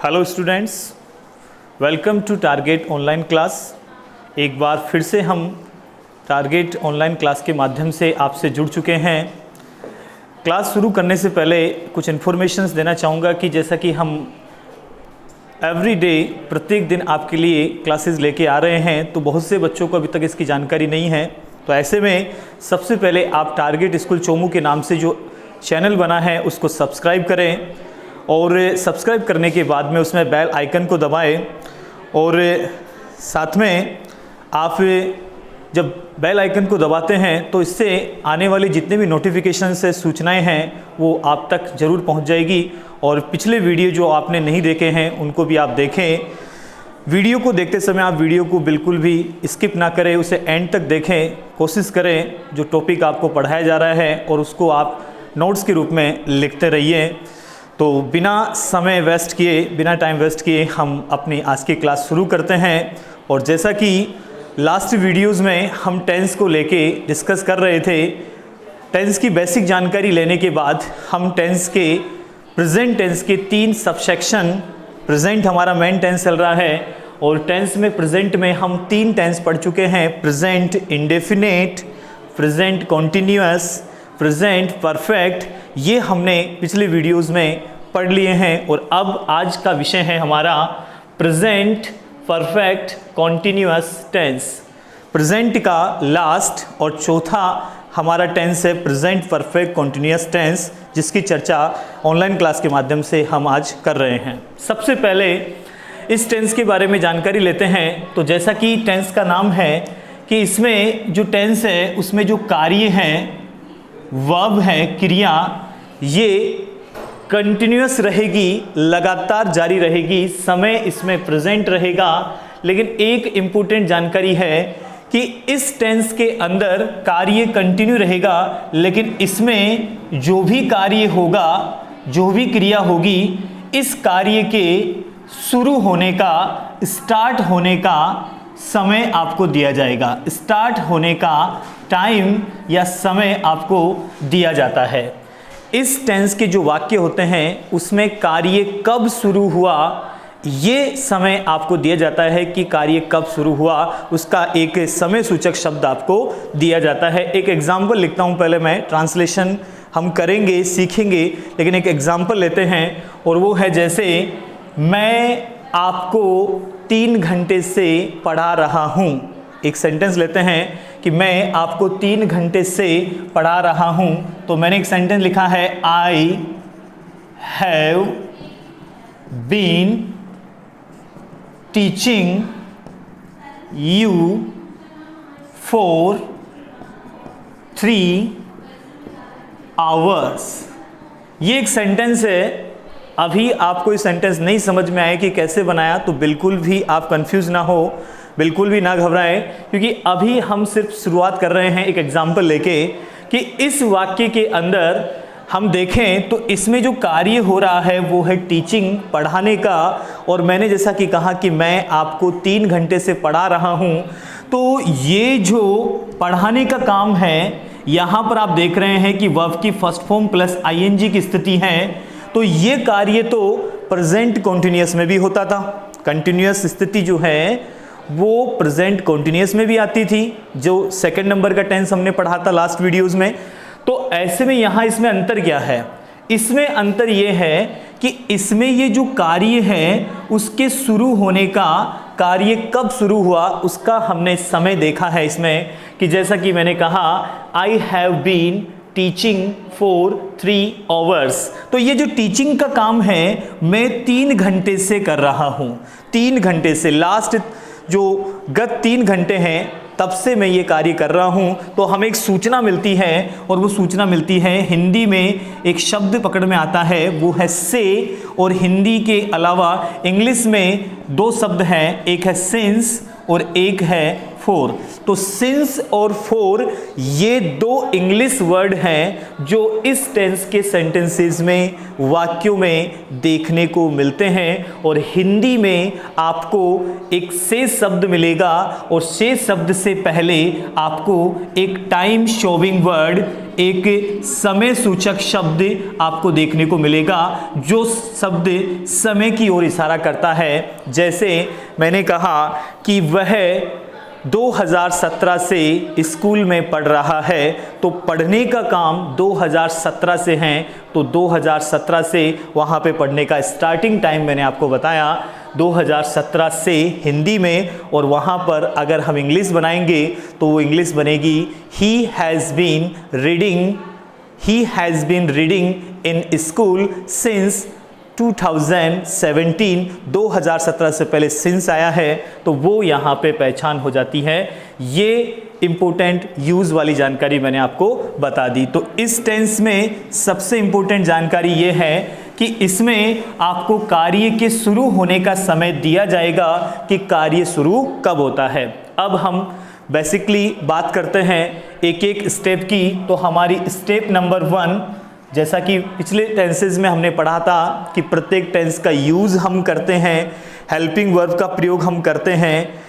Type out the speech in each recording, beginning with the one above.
Hello students, welcome to target online class. एक बार फिर से हम टारगेट ऑनलाइन क्लास के माध्यम से आपसे जुड़ चुके हैं। क्लास शुरू करने से पहले कुछ इन्फॉर्मेशंस देना चाहूँगा कि जैसा कि हम एवरी डे प्रत्येक दिन आपके लिए क्लासेस लेके आ रहे हैं, तो बहुत से बच्चों को अभी तक इसकी जानकारी नहीं है। तो ऐसे में सबसे पहले आप टारगेट स्कूल चोमू के नाम से जो चैनल बना है उसको सब्सक्राइब करें, और सब्सक्राइब करने के बाद में उसमें बेल आइकन को दबाएं, और साथ में आप जब बेल आइकन को दबाते हैं तो इससे आने वाली जितने भी नोटिफिकेशन से सूचनाएं हैं वो आप तक ज़रूर पहुंच जाएगी। और पिछले वीडियो जो आपने नहीं देखे हैं उनको भी आप देखें। वीडियो को देखते समय आप वीडियो को बिल्कुल भी स्किप ना करें, उसे एंड तक देखें। कोशिश करें जो टॉपिक आपको पढ़ाया जा रहा है और उसको आप नोट्स के रूप में लिखते रहिए। तो बिना समय वेस्ट किए, बिना टाइम वेस्ट किए हम अपनी आज की क्लास शुरू करते हैं। और जैसा कि लास्ट वीडियोस में हम टेंस को लेके डिस्कस कर रहे थे, टेंस की बेसिक जानकारी लेने के बाद हम टेंस के प्रेजेंट टेंस के 3 सबसेक्शन, प्रेजेंट हमारा मेन टेंस चल रहा है और टेंस में प्रेजेंट में हम 3 टेंस पढ़ चुके हैं। Present indefinite, present continuous, present perfect, ये हमने पिछले वीडियोस में पढ़ लिए हैं। और अब आज का विषय है हमारा present perfect continuous tense. Present का लास्ट और चौथा हमारा टेंस है प्रेजेंट परफेक्ट कॉन्टिन्यूअस टेंस, जिसकी चर्चा ऑनलाइन क्लास के माध्यम से हम आज कर रहे हैं। सबसे पहले इस टेंस के बारे में जानकारी लेते हैं। तो जैसा कि टेंस का नाम है कि इसमें जो टेंस है उसमें जो कार्य हैं, वर्ब है, क्रिया, ये कंटिन्यूअस रहेगी, लगातार जारी रहेगी। समय इसमें प्रेजेंट रहेगा। लेकिन एक इम्पोर्टेंट जानकारी है कि इस टेंस के अंदर कार्य कंटिन्यू रहेगा, लेकिन इसमें जो भी कार्य होगा, जो भी क्रिया होगी, इस कार्य के शुरू होने का, स्टार्ट होने का समय आपको दिया जाएगा। स्टार्ट होने का टाइम या समय आपको दिया जाता है। इस टेंस के जो वाक्य होते हैं उसमें कार्य कब शुरू हुआ, ये समय आपको दिया जाता है कि कार्य कब शुरू हुआ, उसका एक समय सूचक शब्द आपको दिया जाता है। एक एग्जाम्पल लिखता हूँ, पहले मैं ट्रांसलेशन हम करेंगे, सीखेंगे, लेकिन एक एग्जाम्पल लेते हैं। और वो है जैसे मैं आपको 3 घंटे से पढ़ा रहा हूँ। एक सेंटेंस लेते हैं कि मैं आपको 3 घंटे से पढ़ा रहा हूँ। तो मैंने एक सेंटेंस लिखा है, I have been teaching you for 3 hours. ये एक सेंटेंस है। अभी आपको इस सेंटेंस नहीं समझ में आए कि कैसे बनाया, तो बिल्कुल भी आप कंफ्यूज ना हो, बिल्कुल भी ना घबराएं, क्योंकि अभी हम सिर्फ शुरुआत कर रहे हैं एक एग्जाम्पल लेके कि इस वाक्य के अंदर हम देखें तो इसमें जो कार्य हो रहा है वो है टीचिंग, पढ़ाने का। और मैंने जैसा कि कहा कि मैं आपको 3 घंटे से पढ़ा रहा हूँ, तो ये जो पढ़ाने का काम है, यहाँ पर आप देख रहे हैं कि वर्ब की फर्स्ट फॉर्म प्लस आईएनजी की स्थिति है। तो ये कार्य तो प्रेजेंट कॉन्टिन्यूअस में भी होता था। कंटिन्यूअस स्थिति जो है वो प्रेजेंट कॉन्टिन्यूअस में भी आती थी, जो सेकंड नंबर का टेंस हमने पढ़ा था लास्ट वीडियोस में। तो ऐसे में यहाँ इसमें अंतर क्या है? इसमें अंतर ये है कि इसमें ये जो कार्य है उसके शुरू होने का, कार्य कब शुरू हुआ उसका हमने समय देखा है इसमें, कि जैसा कि मैंने कहा I have been teaching for 3 hours. तो ये जो टीचिंग का काम है मैं 3 घंटे से कर रहा हूँ। 3 घंटे से, लास्ट जो गत 3 घंटे हैं तब से मैं ये कार्य कर रहा हूँ। तो हमें एक सूचना मिलती है, और वो सूचना मिलती है हिंदी में एक शब्द पकड़ में आता है, वो है से। और हिंदी के अलावा इंग्लिश में 2 शब्द हैं, एक है सिंस और एक है फोर। तो सिंस और फोर ये 2 इंग्लिश वर्ड हैं जो इस टेंस के सेंटेंसेस में, वाक्यों में देखने को मिलते हैं। और हिंदी में आपको एक से शब्द मिलेगा, और से शब्द से पहले आपको एक टाइम शोविंग वर्ड, एक समय सूचक शब्द आपको देखने को मिलेगा जो शब्द समय की ओर इशारा करता है। जैसे मैंने कहा कि वह 2017 से स्कूल में पढ़ रहा है, तो पढ़ने का काम 2017 से है, तो 2017 से वहाँ पे पढ़ने का स्टार्टिंग टाइम मैंने आपको बताया 2017 से हिंदी में, और वहाँ पर अगर हम इंग्लिश बनाएंगे तो वो इंग्लिश बनेगी he has been reading in school since 2017। 2017 से पहले सिंस आया है तो वो यहाँ पे पहचान हो जाती है। ये इम्पोर्टेंट यूज़ वाली जानकारी मैंने आपको बता दी। तो इस टेंस में सबसे इम्पोर्टेंट जानकारी ये है कि इसमें आपको कार्य के शुरू होने का समय दिया जाएगा कि कार्य शुरू कब होता है। अब हम बेसिकली बात करते हैं एक एक स्टेप की। तो हमारी स्टेप नंबर 1, जैसा कि पिछले टेंसेस में हमने पढ़ा था कि प्रत्येक टेंस का यूज़ हम करते हैं, हेल्पिंग वर्ब का प्रयोग हम करते हैं,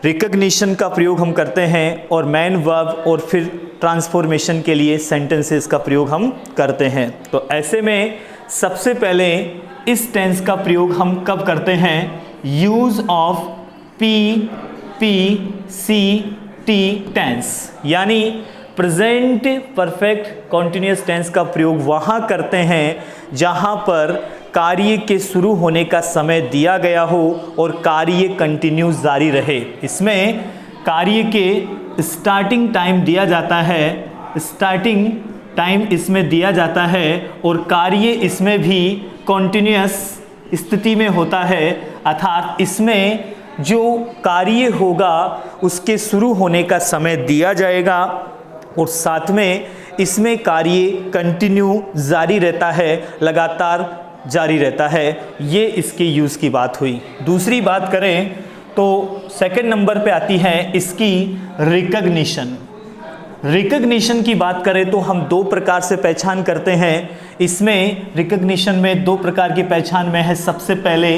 रिकग्निशन का प्रयोग हम करते हैं, और मेन वर्ब और फिर ट्रांसफॉर्मेशन के लिए सेंटेंसेस का प्रयोग हम करते हैं। तो ऐसे में सबसे पहले इस टेंस का प्रयोग हम कब करते हैं? यूज़ ऑफ PPCT टेंस, यानी प्रेजेंट परफेक्ट कॉन्टिन्यूस टेंस का प्रयोग वहाँ करते हैं जहाँ पर कार्य के शुरू होने का समय दिया गया हो और कार्य कंटिन्यूस जारी रहे। इसमें कार्य के स्टार्टिंग टाइम दिया जाता है, स्टार्टिंग टाइम इसमें दिया जाता है, और कार्य इसमें भी कॉन्टिन्यूस स्थिति में होता है, अर्थात इसमें जो कार्य होगा उसके शुरू होने का समय दिया जाएगा और साथ में इसमें कार्य कंटिन्यू जारी रहता है, लगातार जारी रहता है। ये इसके यूज़ की बात हुई। दूसरी बात करें तो सेकंड नंबर पे आती है इसकी रिकग्निशन। रिकग्निशन की बात करें तो हम दो प्रकार से पहचान करते हैं। इसमें रिकग्निशन में दो प्रकार की पहचान में है। सबसे पहले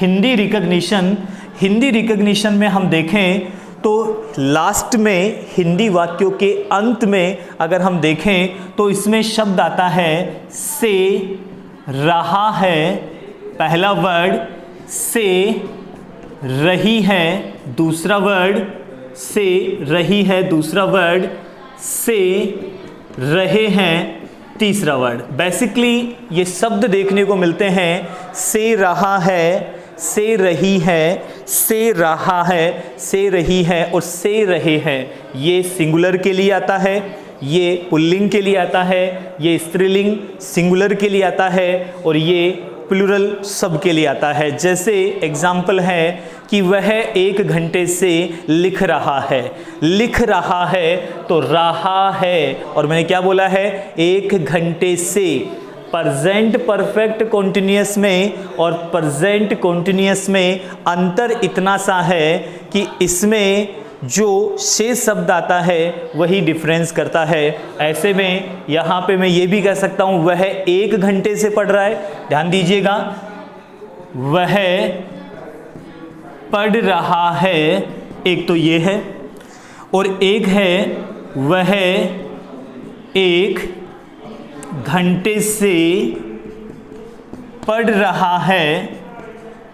हिंदी रिकग्निशन। हिंदी रिकग्निशन में हम देखें तो लास्ट में हिंदी वाक्यों के अंत में अगर हम देखें तो इसमें शब्द आता है से रहा है, पहला वर्ड, से रही है दूसरा वर्ड, से रही है दूसरा वर्ड, से रहे हैं तीसरा वर्ड। बेसिकली ये शब्द देखने को मिलते हैं से रहा है, से रही है, से रहा है, से रही है और से रहे हैं। ये सिंगुलर के लिए आता है, ये पुल्लिंग के लिए आता है, ये स्त्रीलिंग सिंगुलर के लिए आता है और ये प्लूरल सब के लिए आता है। जैसे एग्जाम्पल है कि वह 1 घंटे से लिख रहा है। लिख रहा है तो रहा है, और मैंने क्या बोला है? 1 घंटे से। प्रेजेंट परफेक्ट कॉन्टिन्यूअस में और प्रेजेंट कॉन्टिन्यूअस में अंतर इतना सा है कि इसमें जो शेष शब्द आता है वही डिफरेंस करता है। ऐसे में यहाँ पे मैं ये भी कह सकता हूँ वह 1 घंटे से पढ़ रहा है। ध्यान दीजिएगा, वह पढ़ रहा है, एक तो ये है, और एक है वह 1 घंटे से पढ़ रहा है।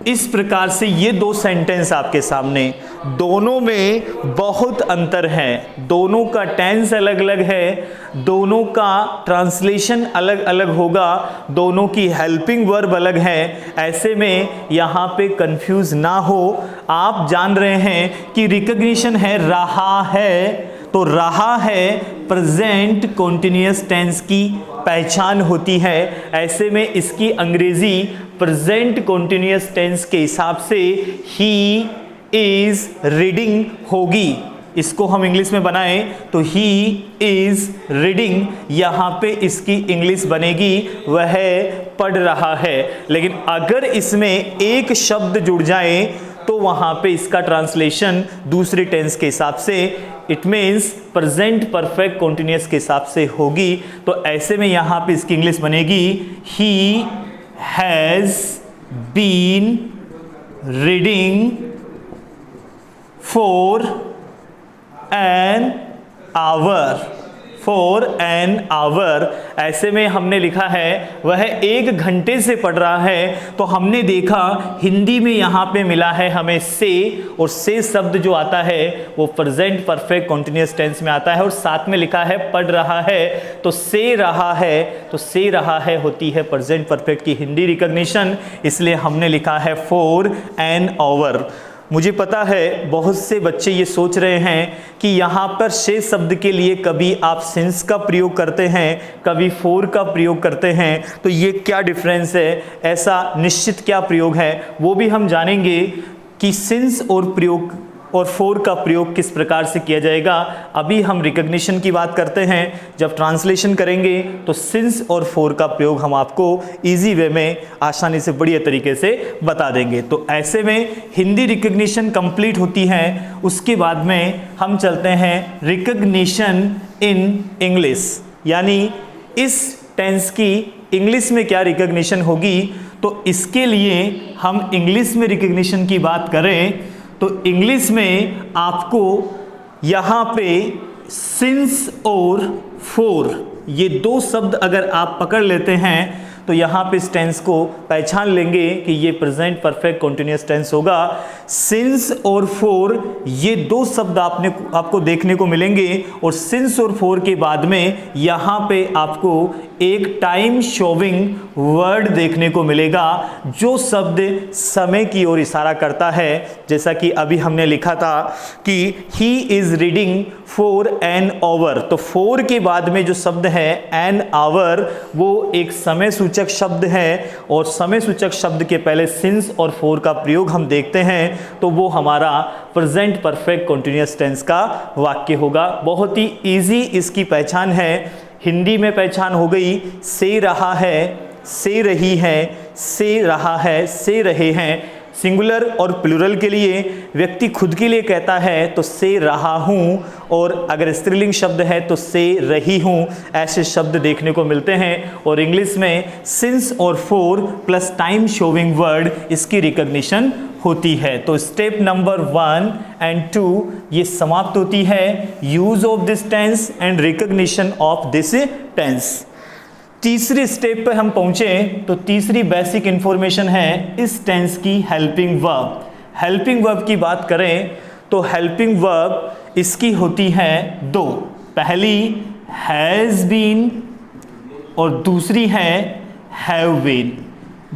इस प्रकार से ये दो सेंटेंस आपके सामने, दोनों में बहुत अंतर है, दोनों का टेंस अलग अलग है, दोनों का ट्रांसलेशन अलग अलग होगा, दोनों की हेल्पिंग वर्ब अलग है। ऐसे में यहाँ पे कंफ्यूज ना हो। आप जान रहे हैं कि रिकग्निशन है रहा है, तो रहा है प्रेजेंट कॉन्टिन्यूअस टेंस की पहचान होती है। ऐसे में इसकी अंग्रेजी प्रेजेंट कॉन्टिन्यूअस टेंस के हिसाब से ही इज रीडिंग होगी। इसको हम इंग्लिश में बनाएं तो ही इज रीडिंग, यहाँ पे इसकी इंग्लिश बनेगी वह पढ़ रहा है। लेकिन अगर इसमें एक शब्द जुड़ जाए तो वहाँ पे इसका ट्रांसलेशन दूसरे टेंस के हिसाब से, it means present perfect continuous के हिसाब से होगी। तो ऐसे में यहाँ पे इसकी इंग्लिश बनेगी he has been reading for an hour. For an hour. ऐसे में हमने लिखा है वह 1 घंटे से पढ़ रहा है, तो हमने देखा हिंदी में यहाँ पे मिला है हमें से, और से शब्द जो आता है वो प्रेजेंट परफेक्ट कंटीन्यूअस टेंस में आता है, और साथ में लिखा है पढ़ रहा है, तो से रहा है, तो से रहा है होती है प्रेजेंट परफेक्ट की हिंदी रिकॉग्निशन, इसलिए हमने लिखा है फॉर एन आवर। मुझे पता है बहुत से बच्चे ये सोच रहे हैं कि यहाँ पर से शब्द के लिए कभी आप सिंस का प्रयोग करते हैं, कभी फॉर का प्रयोग करते हैं, तो ये क्या डिफरेंस है, ऐसा निश्चित क्या प्रयोग है, वो भी हम जानेंगे कि सिंस और प्रयोग और फॉर का प्रयोग किस प्रकार से किया जाएगा। अभी हम रिकॉग्निशन की बात करते हैं, जब ट्रांसलेशन करेंगे तो सिंस और फॉर का प्रयोग हम आपको इजी वे में आसानी से बढ़िया तरीके से बता देंगे। तो ऐसे में हिंदी रिकॉग्निशन कंप्लीट होती है, उसके बाद में हम चलते हैं रिकॉग्निशन इन इंग्लिश, यानी इस टेंस की इंग्लिश में क्या रिकॉग्निशन होगी। तो इसके लिए हम इंग्लिश में रिकॉग्निशन की बात करें तो इंग्लिश में आपको यहाँ पे सिंस और फॉर ये 2 शब्द अगर आप पकड़ लेते हैं तो यहाँ पे इस टेंस को पहचान लेंगे कि ये प्रेजेंट परफेक्ट कंटीन्यूअस टेंस होगा। सिंस और फॉर ये 2 शब्द आपको देखने को मिलेंगे, और सिंस और फॉर के बाद में यहाँ पे आपको एक टाइम शोविंग वर्ड देखने को मिलेगा, जो शब्द समय की ओर इशारा करता है। जैसा कि अभी हमने लिखा था कि he is reading for an our, तो फॉर के बाद में जो शब्द है एन आवर वो एक समय सूचक शब्द है, और समय सूचक शब्द के पहले सिंस और फॉर का प्रयोग हम देखते हैं तो वो हमारा प्रेजेंट परफेक्ट कंटीन्यूअस टेंस का वाक्य होगा। बहुत ही इजी इसकी पहचान है। हिंदी में पहचान हो गई, से रहा है, से रही है, से रहा है, से रहे हैं। सिंगुलर और प्लूरल के लिए व्यक्ति खुद के लिए कहता है तो से रहा हूँ, और अगर स्त्रीलिंग शब्द है तो से रही हूँ, ऐसे शब्द देखने को मिलते हैं। और इंग्लिश में सिंस और for plus time showing word इसकी रिकॉग्निशन होती है। तो स्टेप नंबर 1 एंड 2 ये समाप्त होती है, use of this tense and recognition of this tense. तीसरे स्टेप पे हम पहुंचे तो तीसरी बेसिक इंफॉर्मेशन है इस टेंस की हेल्पिंग वर्ब। हेल्पिंग वर्ब की बात करें तो हेल्पिंग वर्ब इसकी होती है 2, पहली हैज़ बीन और दूसरी है हैव बीन।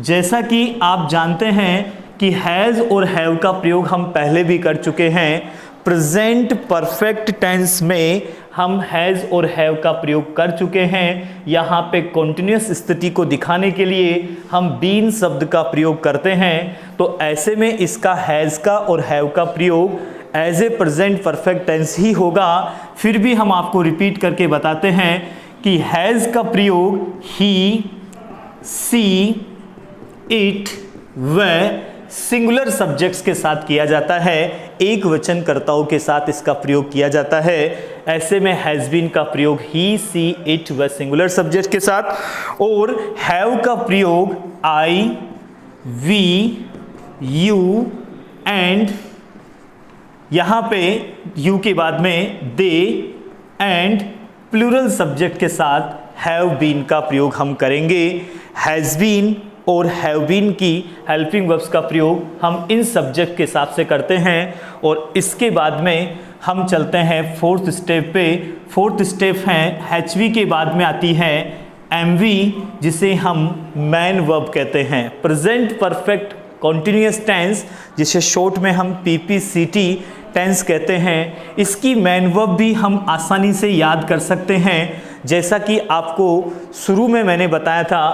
जैसा कि आप जानते हैं कि हैज़ और हैव का प्रयोग हम पहले भी कर चुके हैं। प्रेजेंट परफेक्ट टेंस में हम हैज़ और हैव का प्रयोग कर चुके हैं। यहाँ पे कॉन्टिन्यूस स्थिति को दिखाने के लिए हम बीन शब्द का प्रयोग करते हैं, तो ऐसे में इसका हैज़ का और हैव का प्रयोग as a present perfect tense ही होगा। फिर भी हम आपको रिपीट करके बताते हैं कि हैज़ का प्रयोग ही, सी, इट व सिंगुलर सब्जेक्ट्स के साथ किया जाता है, एक वचनकर्ताओं के साथ इसका प्रयोग किया जाता है। ऐसे में हैज़ बीन का प्रयोग ही, सी, इट व सिंगुलर सब्जेक्ट के साथ, और हैव का प्रयोग आई, वी, यू एंड यहाँ पे यू के बाद में दे एंड प्लूरल सब्जेक्ट के साथ हैव बीन का प्रयोग हम करेंगे। हैज़ बीन और हैव बीन की हेल्पिंग वर्ब्स का प्रयोग हम इन सब्जेक्ट के हिसाब से करते हैं, और इसके बाद में हम चलते हैं 4th स्टेप पे। 4th स्टेप है HV के बाद में आती है MV, जिसे हम मैन वर्ब कहते हैं, प्रेजेंट परफेक्ट कॉन्टिन्यूअस टेंस, जिसे शॉर्ट में हम PPCT टेंस कहते हैं। इसकी मैन वर्ब भी हम आसानी से याद कर सकते हैं। जैसा कि आपको शुरू में मैंने बताया था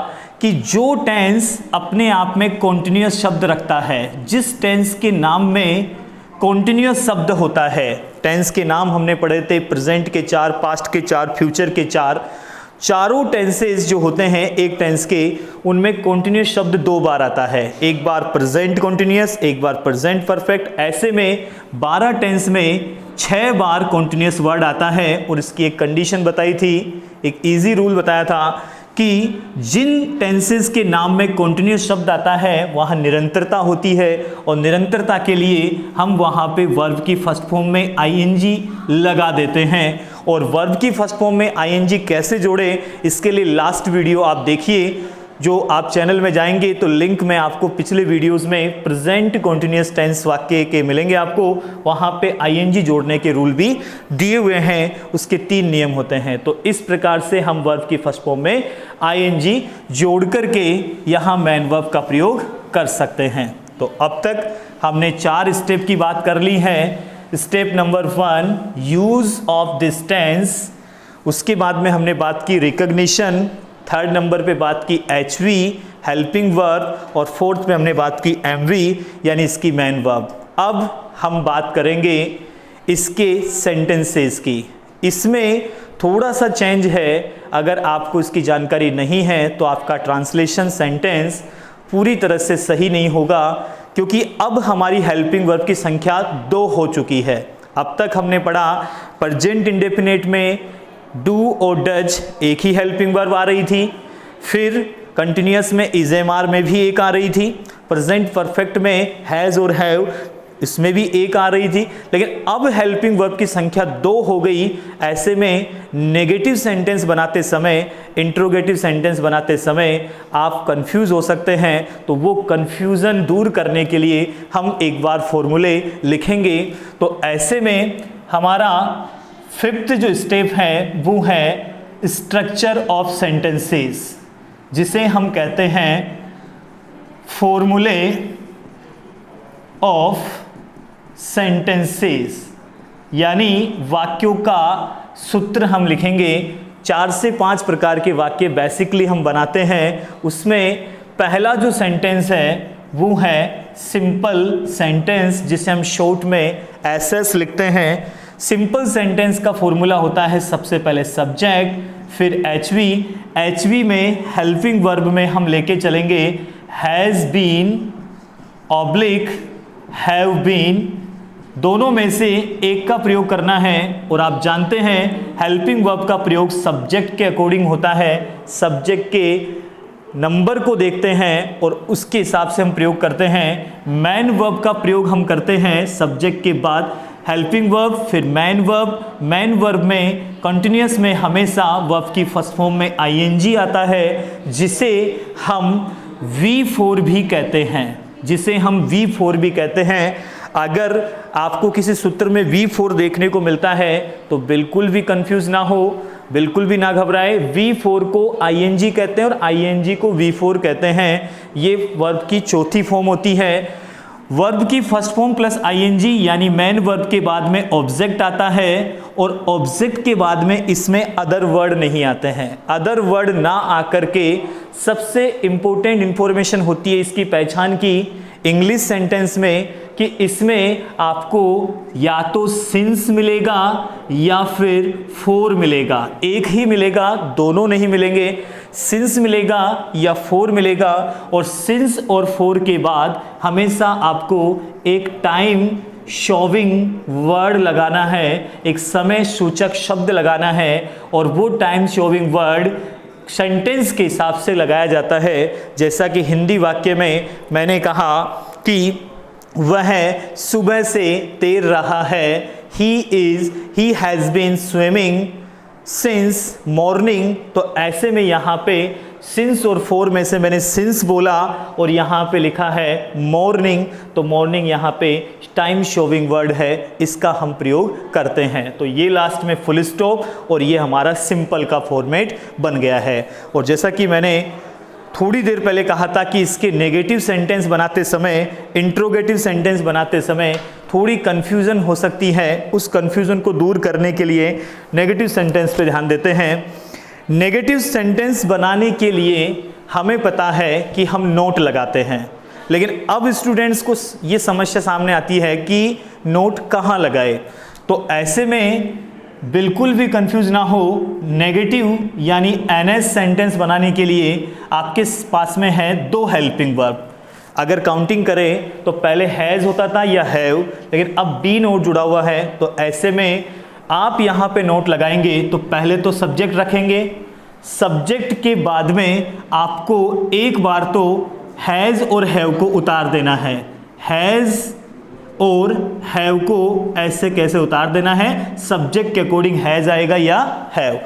कि जो टेंस अपने आप में कॉन्टिन्यूअस शब्द रखता है, जिस टेंस के नाम में कॉन्टिन्यूअस शब्द होता है, टेंस के नाम हमने पढ़े थे, प्रेजेंट के 4, पास्ट के 4, फ्यूचर के 4, चारों टेंसेस जो होते हैं एक टेंस के, उनमें कॉन्टिन्यूअस शब्द 2 बार आता है, एक बार प्रेजेंट कॉन्टिन्यूअस, एक बार प्रेजेंट परफेक्ट। ऐसे में 12 टेंस में 6 बार कॉन्टिन्यूअस वर्ड आता है, और इसकी एक कंडीशन बताई थी, एक इजी रूल बताया था कि जिन टेंसेस के नाम में कॉन्टिन्यूअस शब्द आता है वहाँ निरंतरता होती है, और निरंतरता के लिए हम वहाँ पे वर्ब की फर्स्ट फॉर्म में ING लगा देते हैं। और वर्ब की फर्स्ट फॉर्म में आईएनजी कैसे जोड़े, इसके लिए लास्ट वीडियो आप देखिए। जो आप चैनल में जाएंगे तो लिंक में आपको पिछले वीडियोस में प्रेजेंट कॉन्टिन्यूअस टेंस वाक्य के मिलेंगे आपको, वहाँ पे आईएनजी जोड़ने के रूल भी दिए हुए हैं, उसके 3 नियम होते हैं। तो इस प्रकार से हम वर्ब की फर्स्ट फॉर्म में आईएनजी जोड़ करके यहाँ मेन वर्ब का प्रयोग कर सकते हैं। तो अब तक हमने 4 स्टेप की बात कर ली है। Step number 1 use of this tense, उसके बाद में हमने बात की रिकॉग्निशन, 3rd नंबर पे बात की एचवी हेल्पिंग वर्ब, और 4th पे हमने बात की एमवी यानी इसकी मेन वर्ब। अब हम बात करेंगे इसके सेंटेंसेस की। इसमें थोड़ा सा चेंज है, अगर आपको इसकी जानकारी नहीं है तो आपका ट्रांसलेशन सेंटेंस पूरी तरह से सही नहीं होगा, क्योंकि अब हमारी हेल्पिंग वर्ब की संख्या 2 हो चुकी है। अब तक हमने पढ़ा प्रेजेंट इंडेफिनिट में डू और डज एक ही हेल्पिंग वर्ब आ रही थी, फिर कंटिन्यूअस में इजेमार में भी एक आ रही थी, प्रेजेंट परफेक्ट में हैज़ और हैव इसमें भी एक आ रही थी, लेकिन अब हेल्पिंग वर्ब की संख्या 2 हो गई। ऐसे में नेगेटिव सेंटेंस बनाते समय, इंट्रोगेटिव सेंटेंस बनाते समय आप कंफ्यूज हो सकते हैं। तो वो कंफ्यूजन दूर करने के लिए हम एक बार फॉर्मूले लिखेंगे। तो ऐसे में हमारा 5th जो स्टेप है वो है स्ट्रक्चर ऑफ सेंटेंसेस, जिसे हम कहते हैं फॉर्मूले ऑफ सेंटेंसेस, यानी वाक्यों का सूत्र हम लिखेंगे। 4 से 5 प्रकार के वाक्य बेसिकली हम बनाते हैं। उसमें पहला जो सेंटेंस है वो है सिंपल सेंटेंस, जिसे हम शॉर्ट में एसएस लिखते हैं। सिंपल सेंटेंस का फॉर्मूला होता है सबसे पहले सब्जेक्ट, फिर एचवी में हेल्पिंग वर्ब में हम लेके चलेंगे has been oblique have been, दोनों में से एक का प्रयोग करना है। और आप जानते हैं हेल्पिंग वर्ब का प्रयोग सब्जेक्ट के अकॉर्डिंग होता है, सब्जेक्ट के नंबर को देखते हैं और उसके हिसाब से हम प्रयोग करते हैं। मेन वर्ब का प्रयोग हम करते हैं सब्जेक्ट के बाद हेल्पिंग वर्ब, फिर मेन वर्ब। मेन वर्ब में कंटिन्यूअस में हमेशा वर्ब की फर्स्ट फॉर्म में आईएनजी आता है, जिसे हम V4 भी कहते हैं, जिसे हम V4 भी कहते हैं। अगर आपको किसी सूत्र में V4 देखने को मिलता है तो बिल्कुल भी कंफ्यूज ना हो, बिल्कुल भी ना घबराए। V4 को आईएनजी कहते हैं और आईएनजी को V4 कहते हैं। ये वर्ब की चौथी फॉर्म होती है। वर्ब की फर्स्ट फॉर्म प्लस आईएनजी यानी मेन वर्ब के बाद में ऑब्जेक्ट आता है, और ऑब्जेक्ट के बाद में इसमें अदर वर्ड नहीं आते हैं। अदर वर्ड ना आकर के सबसे इंपॉर्टेंट इंफॉर्मेशन होती है इसकी पहचान की इंग्लिश सेंटेंस में, कि इसमें आपको या तो सिंस मिलेगा या फिर फोर मिलेगा, एक ही मिलेगा, दोनों नहीं मिलेंगे। सिंस मिलेगा या फोर मिलेगा, और सिंस और फोर के बाद हमेशा आपको एक टाइम शोविंग वर्ड लगाना है, एक समय सूचक शब्द लगाना है, और वो टाइम शोविंग वर्ड सेंटेंस के हिसाब से लगाया जाता है। जैसा कि हिंदी वाक्य में मैंने कहा कि वह सुबह से तैर रहा है, he has been swimming since morning. तो ऐसे में यहाँ पे सिंस और फोर में से मैंने सिंस बोला और यहाँ पे लिखा है मॉर्निंग, तो मॉर्निंग यहाँ पे टाइम शोविंग वर्ड है, इसका हम प्रयोग करते हैं। तो ये लास्ट में फुल स्टॉप, और ये हमारा सिंपल का फॉर्मेट बन गया है। और जैसा कि मैंने थोड़ी देर पहले कहा था कि इसके नेगेटिव सेंटेंस बनाते समय, इंट्रोगेटिव सेंटेंस बनाते समय थोड़ी कन्फ्यूज़न हो सकती है। उस कन्फ्यूज़न को दूर करने के लिए नेगेटिव सेंटेंस पे ध्यान देते हैं। नेगेटिव सेंटेंस बनाने के लिए हमें पता है कि हम नोट लगाते हैं, लेकिन अब स्टूडेंट्स को ये समस्या सामने आती है कि नोट कहाँ लगाए। तो ऐसे में बिल्कुल भी कंफ्यूज ना हो, नेगेटिव यानी एनएस सेंटेंस बनाने के लिए आपके पास में है दो हेल्पिंग वर्ब। अगर काउंटिंग करें तो पहले हैज़ होता था या हैव, लेकिन अब बी नोट जुड़ा हुआ है। तो ऐसे में आप यहाँ पे नोट लगाएंगे तो पहले तो सब्जेक्ट रखेंगे, सब्जेक्ट के बाद में आपको एक बार तो हैज़ और हैव को उतार देना है। हैज़ और हैव को ऐसे कैसे उतार देना है, सब्जेक्ट के अकॉर्डिंग हैज आएगा या हैव।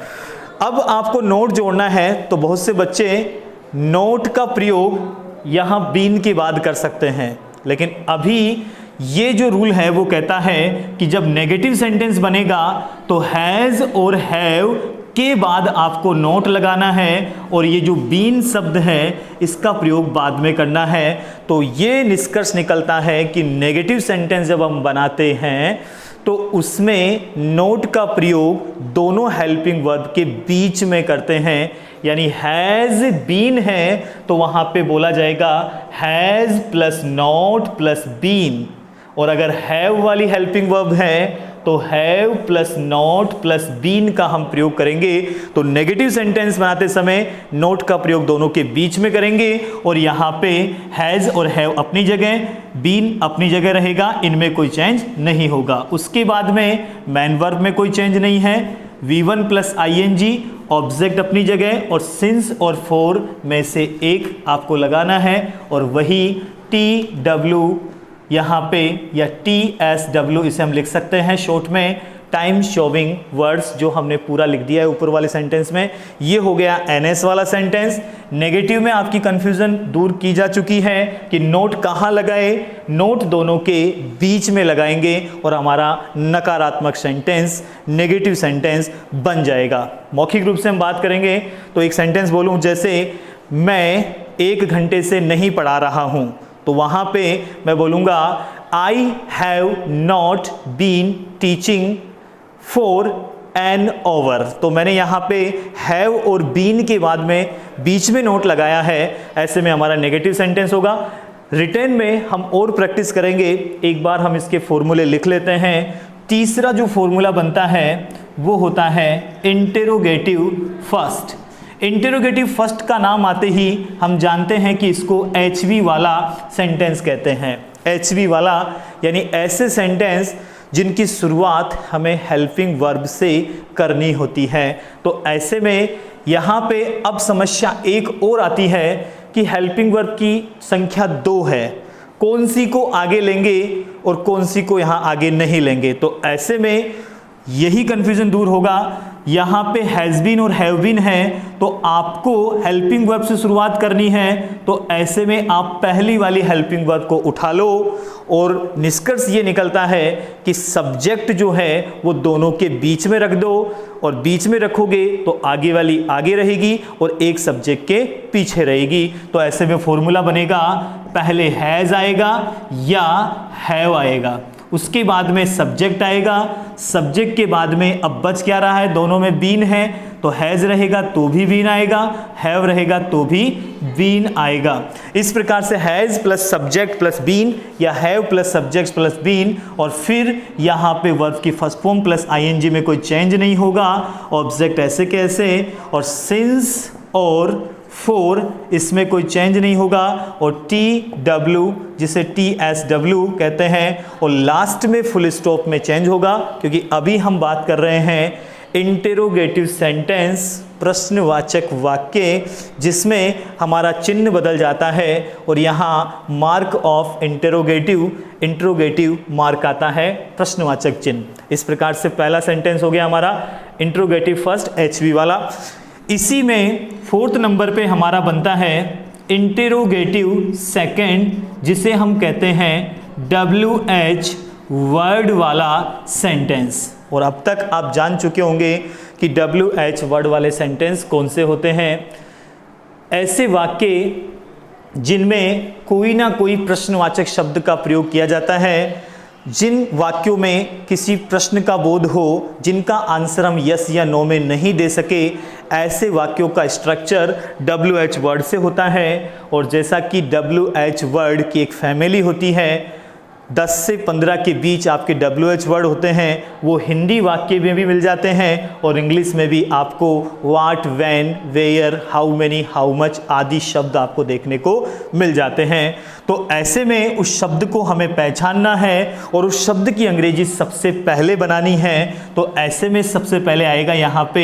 अब आपको नोट जोड़ना है, तो बहुत से बच्चे नोट का प्रयोग यहाँ बीन के बाद कर सकते हैं, लेकिन अभी ये जो रूल है वो कहता है कि जब नेगेटिव सेंटेंस बनेगा तो हैज़ और हैव के बाद आपको नोट लगाना है, और ये जो बीन शब्द है इसका प्रयोग बाद में करना है। तो ये निष्कर्ष निकलता है कि नेगेटिव सेंटेंस जब हम बनाते हैं तो उसमें नोट का प्रयोग दोनों हेल्पिंग वर्ब के बीच में करते हैं। यानी हैज़ बीन है तो वहाँ पे बोला जाएगा has plus not plus been, और अगर हैव वाली हेल्पिंग वर्ब है तो have plus not plus been का हम प्रयोग करेंगे। तो नेगेटिव सेंटेंस बनाते समय नोट का प्रयोग दोनों के बीच में करेंगे, और यहाँ पे हैज़ और हैव अपनी जगह, बीन अपनी जगह रहेगा, इनमें कोई चेंज नहीं होगा। उसके बाद में मैन वर्ब में कोई चेंज नहीं है, V1 प्लस ING ऑब्जेक्ट अपनी जगह, और सिंस और फॉर में से एक आपको लगाना है, और वही TW यहाँ पे, या TSW इसे हम लिख सकते हैं शॉर्ट में, टाइम शोविंग वर्ड्स, जो हमने पूरा लिख दिया है ऊपर वाले सेंटेंस में। ये हो गया NS वाला सेंटेंस। नेगेटिव में आपकी कंफ्यूजन दूर की जा चुकी है कि नोट कहाँ लगाए, नोट दोनों के बीच में लगाएंगे और हमारा नकारात्मक सेंटेंस, नेगेटिव सेंटेंस बन जाएगा। मौखिक रूप से हम बात करेंगे तो एक सेंटेंस बोलूँ, जैसे मैं 1 घंटे से नहीं पढ़ा रहा हूँ, तो वहाँ पे मैं बोलूँगा I have not been teaching for an hour। तो मैंने यहाँ पे have और been के बाद में बीच में नोट लगाया है, ऐसे में हमारा नेगेटिव सेंटेंस होगा। रिटर्न में हम और प्रैक्टिस करेंगे, एक बार हम इसके फॉर्मूले लिख लेते हैं। तीसरा जो फॉर्मूला बनता है वो होता है इंटेरोगेटिव फर्स्ट। इंटेरोगेटिव फर्स्ट का नाम आते ही हम जानते हैं कि इसको HV वाला सेंटेंस कहते हैं। HV वाला यानी ऐसे सेंटेंस जिनकी शुरुआत हमें हेल्पिंग वर्ब से करनी होती है। तो ऐसे में यहाँ पे अब समस्या एक और आती है कि हेल्पिंग वर्ब की संख्या 2 है, कौन सी को आगे लेंगे और कौन सी को यहाँ आगे नहीं लेंगे। तो ऐसे में यही कंफ्यूजन दूर होगा। यहाँ पे हैज़ बीन और हैव बीन है तो आपको हेल्पिंग वर्ब से शुरुआत करनी है, तो ऐसे में आप पहली वाली हेल्पिंग वर्ब को उठा लो, और निष्कर्ष ये निकलता है कि सब्जेक्ट जो है वो दोनों के बीच में रख दो, और बीच में रखोगे तो आगे वाली आगे रहेगी और एक सब्जेक्ट के पीछे रहेगी। तो ऐसे में फॉर्मूला बनेगा, पहले हैज़ आएगा या हैव आएगा, उसके बाद में सब्जेक्ट आएगा, सब्जेक्ट के बाद में अब बच क्या रहा है, दोनों में बीन है, तो हैज़ रहेगा तो भी बीन आएगा, हैव रहेगा तो भी बीन आएगा। इस प्रकार से has plus subject plus been या have plus subject plus been, और फिर यहाँ पे वर्ब की फर्स्ट फॉर्म प्लस ING में कोई चेंज नहीं होगा, ऑब्जेक्ट ऐसे कैसे, और सिंस और फॉर इसमें कोई चेंज नहीं होगा, और TW जिसे TSW कहते हैं, और लास्ट में फुल स्टॉप में चेंज होगा, क्योंकि अभी हम बात कर रहे हैं इंटेरोगेटिव सेंटेंस, प्रश्नवाचक वाक्य, जिसमें हमारा चिन्ह बदल जाता है और यहाँ मार्क ऑफ इंट्रोगेटिव मार्क आता है, प्रश्नवाचक चिन्ह। इस प्रकार से पहला सेंटेंस हो गया हमारा इंट्रोगेटिव फर्स्ट HV वाला। इसी में 4th नंबर पे हमारा बनता है इंटेरोगेटिव सेकंड, जिसे हम कहते हैं WH वर्ड वाला सेंटेंस। और अब तक आप जान चुके होंगे कि WH वर्ड वाले सेंटेंस कौन से होते हैं। ऐसे वाक्य जिनमें कोई ना कोई प्रश्नवाचक शब्द का प्रयोग किया जाता है, जिन वाक्यों में किसी प्रश्न का बोध हो, जिनका आंसर हम यस या नो में नहीं दे सके, ऐसे वाक्यों का स्ट्रक्चर WH वर्ड से होता है। और जैसा कि WH वर्ड की एक फैमिली होती है, 10 से 15 के बीच आपके WH वर्ड होते हैं, वो हिंदी वाक्य में भी मिल जाते हैं और इंग्लिश में भी आपको what, when, where, how many, how much आदि शब्द आपको देखने को मिल जाते हैं। तो ऐसे में उस शब्द को हमें पहचानना है और उस शब्द की अंग्रेजी सबसे पहले बनानी है। तो ऐसे में सबसे पहले आएगा यहाँ पे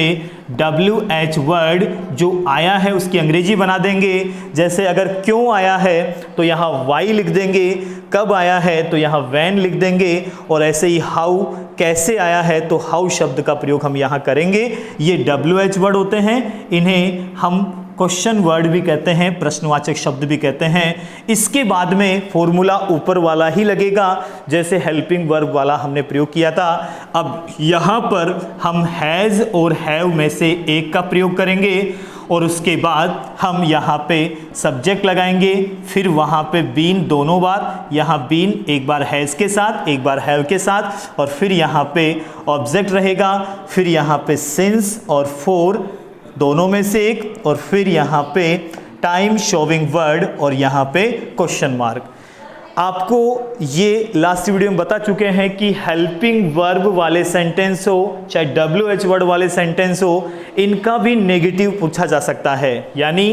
WH वर्ड, जो आया है उसकी अंग्रेजी बना देंगे। जैसे अगर क्यों आया है तो यहाँ वाई लिख देंगे, कब आया है तो यहाँ when लिख देंगे, और ऐसे ही how कैसे आया है तो how शब्द का प्रयोग हम यहाँ करेंगे। ये WH वर्ड होते हैं, इन्हें हम क्वेश्चन वर्ड भी कहते हैं, प्रश्नवाचक शब्द भी कहते हैं। इसके बाद में फॉर्मूला ऊपर वाला ही लगेगा, जैसे हेल्पिंग वर्ब वाला हमने प्रयोग किया था। अब यहाँ पर हम हैज़ और हैव में से एक का प्रयोग करेंगे, और उसके बाद हम यहाँ पे सब्जेक्ट लगाएंगे, फिर वहाँ पे बीन दोनों बार, यहाँ बीन एक बार हैज़ के साथ एक बार हैव के साथ, और फिर यहाँ पे ऑब्जेक्ट रहेगा, फिर यहाँ पे सिंस और फॉर दोनों में से एक, और फिर यहाँ पे टाइम शोविंग वर्ड और यहाँ पे क्वेश्चन मार्क। आपको ये लास्ट वीडियो में बता चुके हैं कि हेल्पिंग वर्ब वाले सेंटेंस हो चाहे WH वर्ड वाले सेंटेंस हो, इनका भी नेगेटिव पूछा जा सकता है। यानी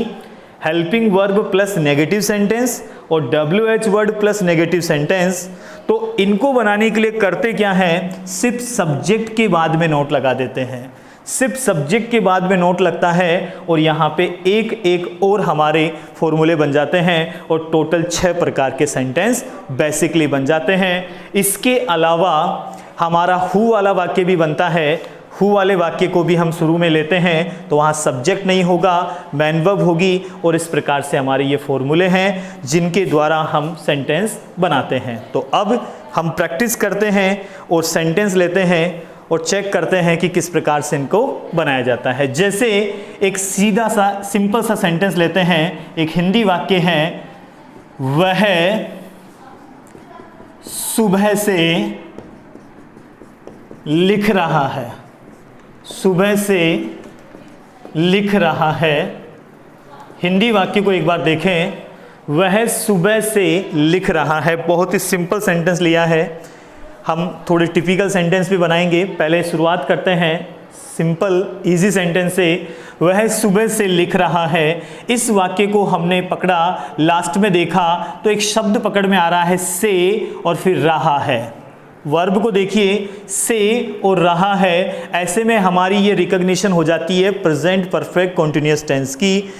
helping verb plus negative sentence और WH word plus negative sentence, तो इनको बनाने के लिए करते क्या हैं, सिर्फ सब्जेक्ट के बाद में नोट लगा देते हैं। सिर्फ सब्जेक्ट के बाद में नोट लगता है, और यहाँ पे एक एक और हमारे फॉर्मूले बन जाते हैं, और टोटल 6 प्रकार के सेंटेंस बेसिकली बन जाते हैं। इसके अलावा हमारा हु वाला वाक्य भी बनता है। हु वाले वाक्य को भी हम शुरू में लेते हैं, तो वहाँ सब्जेक्ट नहीं होगा, मैन वर्ब होगी, और इस प्रकार से हमारे ये फॉर्मूले हैं जिनके द्वारा हम सेंटेंस बनाते हैं। तो अब हम प्रैक्टिस करते हैं और सेंटेंस लेते हैं और चेक करते हैं कि किस प्रकार से इनको बनाया जाता है। जैसे एक सीधा सा सिंपल सा सेंटेंस लेते हैं। एक हिंदी वाक्य है, वह सुबह से लिख रहा है। सुबह से लिख रहा है। हिंदी वाक्य को एक बार देखें, वह सुबह से लिख रहा है। बहुत ही सिंपल सेंटेंस लिया है। हम थोड़े टिपिकल सेंटेंस भी बनाएंगे। पहले शुरुआत करते हैं सिंपल इजी सेंटेंस से। वह सुबह से लिख रहा है। इस वाक्य को हमने पकड़ा, लास्ट में देखा तो एक शब्द पकड़ में आ रहा है से, और फिर रहा है। वर्ब को देखिए, से और रहा है। ऐसे में हमारी ये रिकॉग्निशन हो जाती है प्रेजेंट परफेक्ट कंटीन्यूअस टेंस की।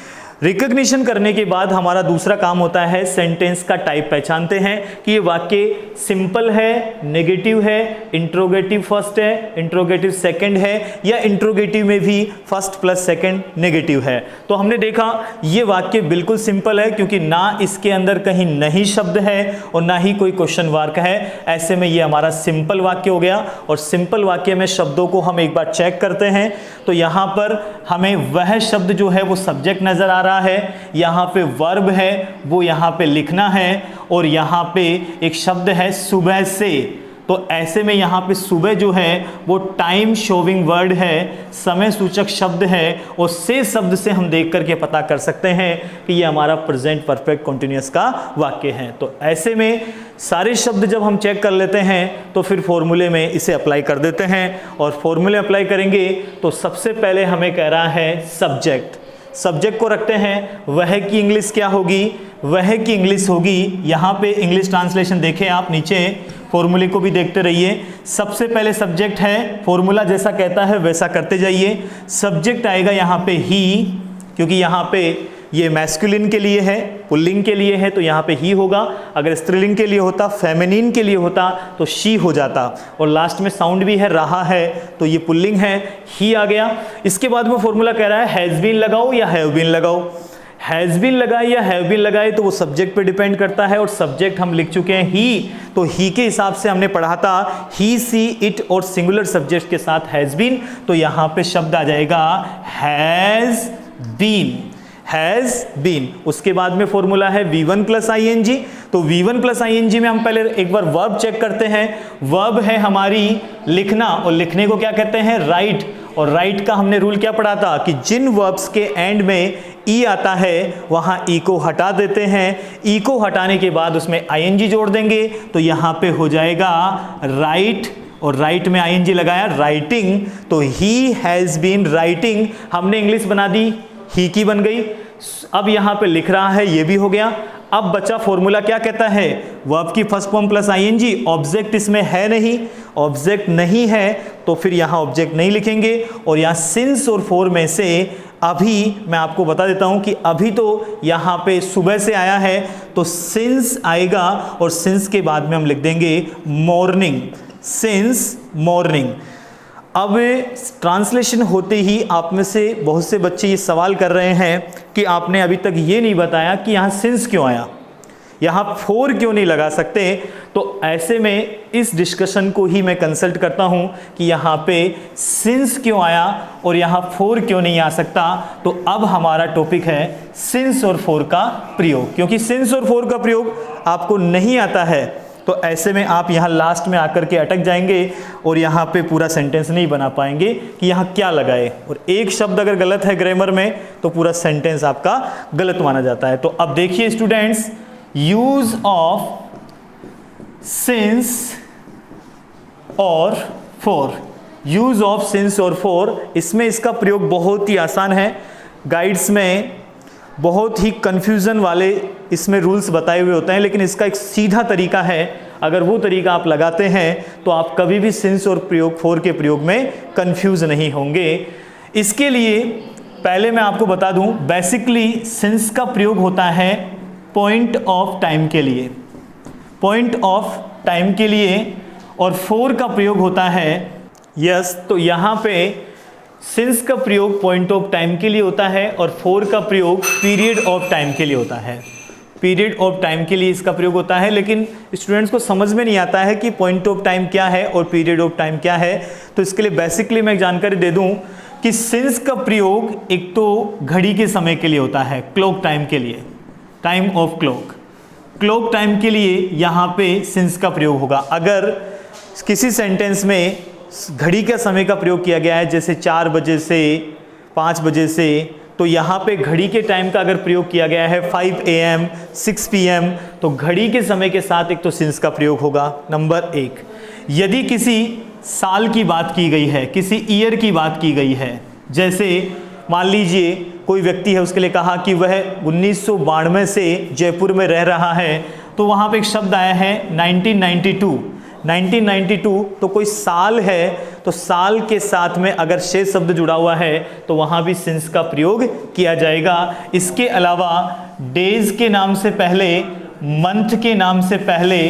रिकॉग्निशन करने के बाद हमारा दूसरा काम होता है सेंटेंस का टाइप पहचानते हैं कि ये वाक्य सिंपल है, नेगेटिव है, इंट्रोगेटिव फर्स्ट है, इंट्रोगेटिव सेकंड है, या इंट्रोगेटिव में भी फर्स्ट प्लस सेकंड नेगेटिव है। तो हमने देखा ये वाक्य बिल्कुल सिंपल है, क्योंकि ना इसके अंदर कहीं नहीं शब्द है और ना ही कोई क्वेश्चन मार्क है। ऐसे में ये हमारा सिंपल वाक्य हो गया। और सिंपल वाक्य में शब्दों को हम एक बार चेक करते हैं, तो यहाँ पर हमें वह शब्द जो है वो सब्जेक्ट नजर आ रहा है, यहाँ पे वर्ब है वो यहाँ पे लिखना है, और यहाँ पे एक शब्द है सुबह से। तो ऐसे में यहाँ पे सुबह जो है वो टाइम शोविंग वर्ड है, समय सूचक शब्द है, और से शब्द से हम देख करके पता कर सकते हैं कि ये हमारा प्रेजेंट परफेक्ट कंटीन्यूअस का वाक्य है। तो ऐसे में सारे शब्द जब हम चेक कर लेते हैं तो फिर फॉर्मूले में इसे अप्लाई कर देते हैं, और फॉर्मूले अप्लाई करेंगे तो सबसे पहले हमें कह रहा है सब्जेक्ट। सब्जेक्ट को रखते हैं, वह की इंग्लिश क्या होगी, वह की इंग्लिश होगी, यहाँ पे इंग्लिश ट्रांसलेशन देखें आप, नीचे फॉर्मूले को भी देखते रहिए। सबसे पहले सब्जेक्ट है, फॉर्मूला जैसा कहता है वैसा करते जाइए। सब्जेक्ट आएगा यहाँ पे ही, क्योंकि यहाँ पे ये मैस्कुलिन के लिए है, पुल्लिंग के लिए है, तो यहाँ पे ही होगा। अगर स्त्रीलिंग के लिए होता, फेमिनिन के लिए होता तो शी हो जाता। और लास्ट में साउंड भी है, रहा है, तो ये पुल्लिंग है, ही आ गया। इसके बाद में फॉर्मूला कह रहा है हैज़ बीन लगाओ या हैव बीन लगाओ। हैज़ बीन लगाए या हैव बीन लगाए तो वो सब्जेक्ट पे डिपेंड करता है, और सब्जेक्ट हम लिख चुके हैं ही, तो ही के हिसाब से हमने पढ़ा था ही, सी, इट और सिंगुलर सब्जेक्ट के साथ हैज़ बीन, तो यहाँ पे शब्द आ जाएगा हैज़ बीन। Has been. उसके बाद में फॉर्मूला है V1 प्लस ING। तो V1 प्लस ING में हम पहले एक बार वर्ब चेक करते हैं। वर्ब है हमारी लिखना, और लिखने को क्या कहते हैं, राइट। और राइट का हमने रूल क्या पढ़ा था कि जिन वर्ब्स के एंड में ई आता है वहां ई को हटा देते हैं। ई को हटाने के बाद उसमें ING जोड़ देंगे, तो यहाँ पे हो जाएगा राइट, और राइट में ING लगाया, राइटिंग। तो ही हैज़ बीन राइटिंग, हमने इंग्लिश बना दी, ही की बन गई। अब यहाँ पे लिख रहा है, ये भी हो गया। अब बचा फॉर्मूला क्या कहता है, वर्ब की first form plus ING। Object इसमें है नहीं, ऑब्जेक्ट नहीं है तो फिर यहाँ ऑब्जेक्ट नहीं लिखेंगे, और यहाँ सिंस और फॉर में से अभी मैं आपको बता देता हूं कि अभी तो यहाँ पे सुबह से आया है, तो सिंस आएगा और सिंस के बाद में हम लिख देंगे मॉर्निंग, सिंस मॉर्निंग। अब ट्रांसलेशन होते ही आप में से बहुत से बच्चे ये सवाल कर रहे हैं कि आपने अभी तक ये नहीं बताया कि यहाँ सिंस क्यों आया, यहाँ फोर क्यों नहीं लगा सकते। तो ऐसे में इस डिस्कशन को ही मैं कंसल्ट करता हूँ कि यहाँ पे सिंस क्यों आया और यहाँ फोर क्यों नहीं आ सकता। तो अब हमारा टॉपिक है सिंस और फोर का प्रयोग, क्योंकि सिंस और फोर का प्रयोग आपको नहीं आता है तो ऐसे में आप यहाँ लास्ट में आकर के अटक जाएंगे और यहाँ पे पूरा सेंटेंस नहीं बना पाएंगे कि यहाँ क्या लगाए, और एक शब्द अगर गलत है ग्रामर में तो पूरा सेंटेंस आपका गलत माना जाता है। तो अब देखिए स्टूडेंट्स, यूज ऑफ सिंस और फोर, यूज ऑफ सिंस और फोर, इसमें इसका प्रयोग बहुत ही आसान है। गाइड्स में बहुत ही कंफ्यूजन वाले इसमें रूल्स बताए हुए होते हैं, लेकिन इसका एक सीधा तरीका है। अगर वो तरीका आप लगाते हैं तो आप कभी भी सिंस और प्रयोग फोर के प्रयोग में कंफ्यूज नहीं होंगे। इसके लिए पहले मैं आपको बता दूं, बेसिकली सिंस का प्रयोग होता है पॉइंट ऑफ टाइम के लिए, पॉइंट ऑफ टाइम के लिए, और फोर का प्रयोग होता है तो यहाँ पे सिंस का प्रयोग पॉइंट ऑफ टाइम के लिए होता है और फोर का प्रयोग पीरियड ऑफ टाइम के लिए होता है, पीरियड ऑफ टाइम के लिए इसका प्रयोग होता है। लेकिन स्टूडेंट्स को समझ में नहीं आता है कि पॉइंट ऑफ टाइम क्या है और पीरियड ऑफ टाइम क्या है। तो इसके लिए बेसिकली मैं जानकारी दे दूं कि सिंस का प्रयोग एक तो घड़ी के समय के लिए होता है, क्लॉक टाइम के लिए, time of clock, clock time के लिए यहाँ पे सिंस का प्रयोग होगा। अगर किसी सेंटेंस में घड़ी का समय का प्रयोग किया गया है, जैसे 4 बजे से 5 बजे से, तो यहाँ पे घड़ी के टाइम का अगर प्रयोग किया गया है 5 AM 6 PM, तो घड़ी के समय के साथ एक तो सिंस का प्रयोग होगा, नंबर 1। यदि किसी साल की बात की गई है, किसी ईयर की बात की गई है, जैसे मान लीजिए कोई व्यक्ति है, उसके लिए कहा कि वह 1992 से जयपुर में रह रहा है, तो वहाँ पे एक शब्द आया है 1992, 1992, तो कोई साल है तो साल के साथ में अगर शेष शब्द जुड़ा हुआ है तो वहाँ भी सिंस का प्रयोग किया जाएगा। इसके अलावा डेज के नाम से पहले, मंथ के नाम से पहले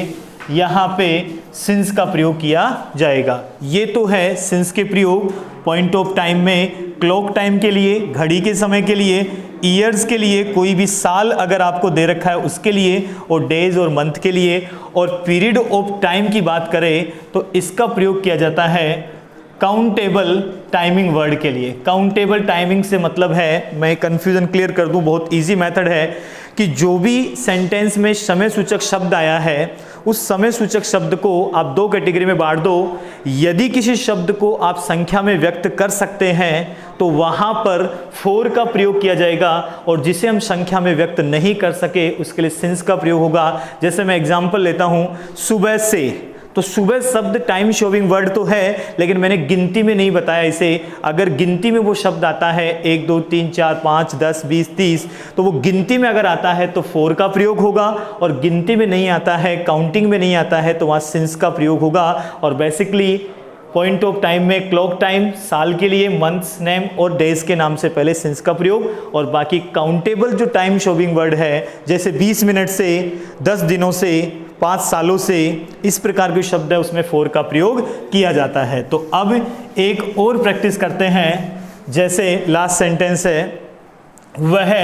यहाँ पे सिंस का प्रयोग किया जाएगा। ये तो है सिंस के प्रयोग पॉइंट ऑफ टाइम में, क्लॉक टाइम के लिए, घड़ी के समय के लिए, ईयर्स के लिए, कोई भी साल अगर आपको दे रखा है उसके लिए, और डेज और मंथ के लिए। और पीरियड ऑफ टाइम की बात करें तो इसका प्रयोग किया जाता है काउंटेबल टाइमिंग वर्ड के लिए। काउंटेबल टाइमिंग से मतलब है, मैं कंफ्यूजन क्लियर कर दूं, बहुत इजी मेथड है कि जो भी सेंटेंस में समय सूचक शब्द आया है उस समय सूचक शब्द को आप 2 कैटेगरी में बांट दो। यदि किसी शब्द को आप संख्या में व्यक्त कर सकते हैं तो वहां पर फोर का प्रयोग किया जाएगा, और जिसे हम संख्या में व्यक्त नहीं कर सके उसके लिए सिंस का प्रयोग होगा। जैसे मैं एग्जांपल लेता हूं, सुबह से, तो सुबह शब्द टाइम शोविंग वर्ड तो है, लेकिन मैंने गिनती में नहीं बताया इसे। अगर गिनती में वो शब्द आता है 1 2 3 4 5 10 20 30, तो वो गिनती में अगर आता है तो फोर का प्रयोग होगा, और गिनती में नहीं आता है, काउंटिंग में नहीं आता है, तो वहाँ सिंस का प्रयोग होगा। और बेसिकली पॉइंट ऑफ टाइम में क्लॉक टाइम, साल के लिए मंथ्स नेम और डेज के नाम से पहले सिंस का प्रयोग, और बाकी काउंटेबल जो टाइम शोविंग वर्ड है, जैसे 20 मिनट से, 10 दिनों से, 5 सालों से, इस प्रकार के शब्द है उसमें फोर का प्रयोग किया जाता है। तो अब एक और प्रैक्टिस करते हैं। जैसे लास्ट सेंटेंस है, वह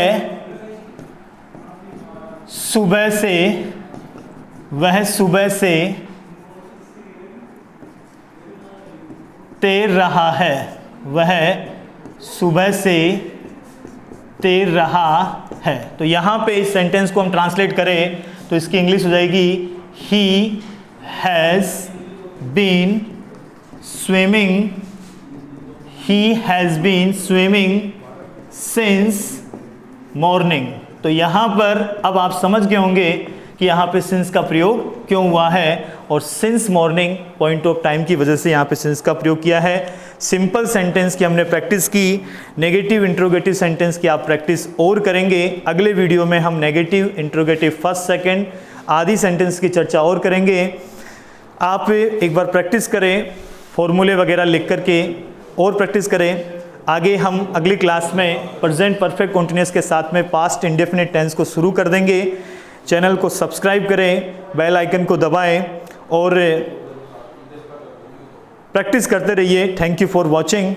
सुबह से तैर रहा है, वह सुबह से तैर रहा है। तो यहाँ पे इस सेंटेंस को हम ट्रांसलेट करें तो इसकी इंग्लिश हो जाएगी, he has been swimming since morning. तो यहाँ पर अब आप समझ गए होंगे कि यहाँ पे सिंस का प्रयोग क्यों हुआ है, और since morning point of time की वजह से यहाँ पे सिंस का प्रयोग किया है। सिंपल सेंटेंस की हमने प्रैक्टिस की, नेगेटिव इंट्रोगेटिव सेंटेंस की आप प्रैक्टिस और करेंगे। अगले वीडियो में हम नेगेटिव इंट्रोगेटिव फर्स्ट सेकंड आदि सेंटेंस की चर्चा और करेंगे। आप एक बार प्रैक्टिस करें, फॉर्मूले वगैरह लिख करके और प्रैक्टिस करें। आगे हम अगली क्लास में प्रेजेंट परफेक्ट कंटीन्यूअस के साथ में पास्ट इंडेफिनिट टेंस को शुरू कर देंगे। चैनल को सब्सक्राइब करें, बेल आइकन को दबाएं और प्रैक्टिस करते रहिए। Thank you for watching.